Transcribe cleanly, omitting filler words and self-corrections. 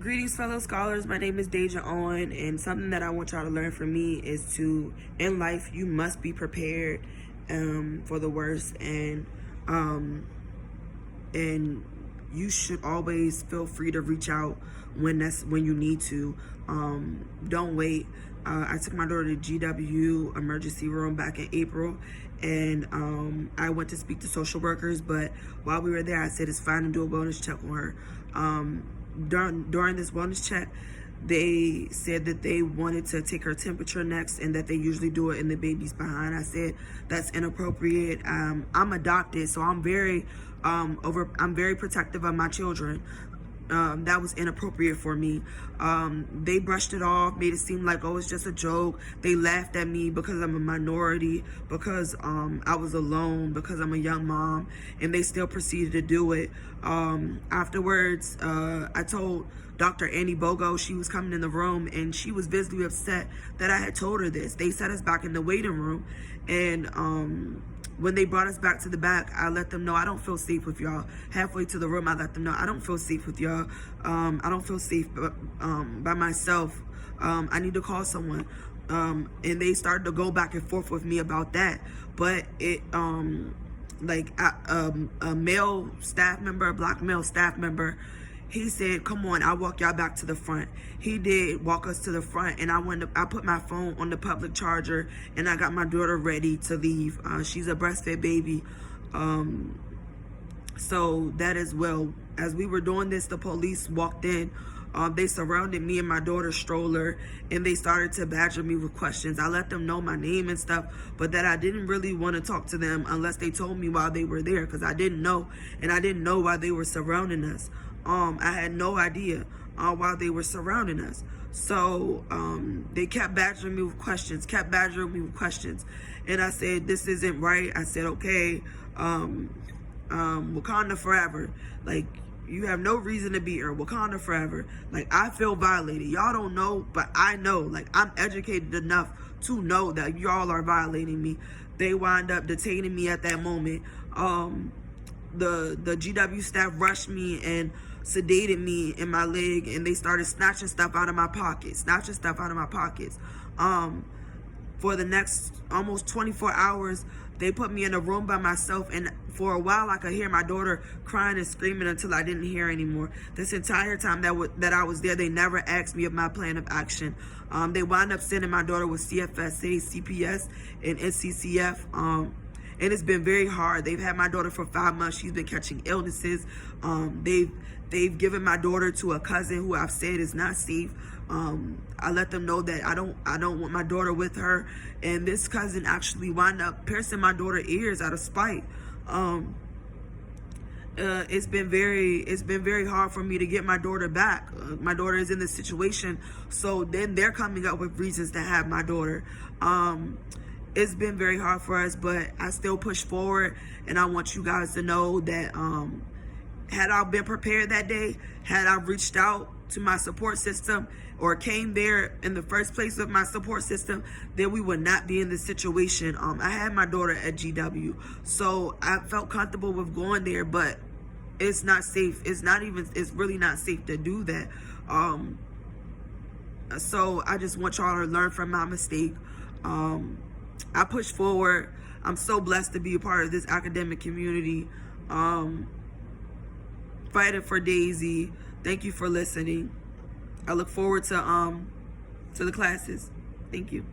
Greetings, fellow scholars. My name is Deja Owen, and something that I want y'all to learn from me is in life, you must be prepared for the worst, and you should always feel free to reach out when you need to. Don't wait. I took my daughter to GW emergency room back in April, and I went to speak to social workers, but while we were there, I said it's fine to do a wellness check on her. During this wellness check, they said that they wanted to take her temperature next, and that they usually do it in the baby's behind. I said that's inappropriate. I'm adopted, so I'm very protective of my children. That was inappropriate for me. They brushed it off, made it seem like, oh, it's just a joke. They laughed at me because I'm a minority, because I was alone, because I'm a young mom, and they still proceeded to do it. Afterwards, I told Dr. Annie Bogo, she was coming in the room, and she was visibly upset that I had told her this. They set us back in the waiting room, and when they brought us back to the back, I let them know I don't feel safe with y'all. Halfway to the room, I let them know I don't feel safe with y'all. I don't feel safe by myself. I need to call someone. And they started to go back and forth with me about that. But a male staff member, a black male staff member, he said, come on, I'll walk y'all back to the front. He did walk us to the front, and I put my phone on the public charger, and I got my daughter ready to leave. She's a breastfed baby. So that as well. As we were doing this, the police walked in. They surrounded me and my daughter's stroller, and they started to badger me with questions. I let them know my name and stuff, but that I didn't really want to talk to them unless they told me while they were there, because I didn't know, and I didn't know why they were surrounding us. I had no idea why they were surrounding us. So they kept badgering me with questions, and I said, this isn't right. I said, okay, Wakanda forever. Like, you have no reason to be here. Wakanda forever. Like, I feel violated. Y'all don't know, but I know. Like, I'm educated enough to know that y'all are violating me. They wind up detaining me at that moment. The GW staff rushed me and sedated me in my leg, and they started snatching stuff out of my pockets. For the next almost 24 hours, they put me in a room by myself, and for a while I could hear my daughter crying and screaming until I didn't hear anymore. This entire time that I was there, they never asked me of my plan of action. They wound up sending my daughter with CFSA, CPS, and NCCF. And it's been very hard. They've had my daughter for 5 months. She's been catching illnesses. They've given my daughter to a cousin who I've said is not safe. I let them know that I don't want my daughter with her. And this cousin actually wound up piercing my daughter's ears out of spite. It's been very hard for me to get my daughter back. My daughter is in this situation, so then they're coming up with reasons to have my daughter. It's been very hard for us, but I still push forward, and I want you guys to know that had I been prepared that day, had I reached out to my support system or came there in the first place with my support system, then we would not be in this situation. I had my daughter at GW, so I felt comfortable with going there, but it's not safe. It's really not safe to do that. So I just want y'all to learn from my mistake. I push forward. I'm so blessed to be a part of this academic community. Fighting for Daisy. Thank you for listening. I look forward to the classes. Thank you.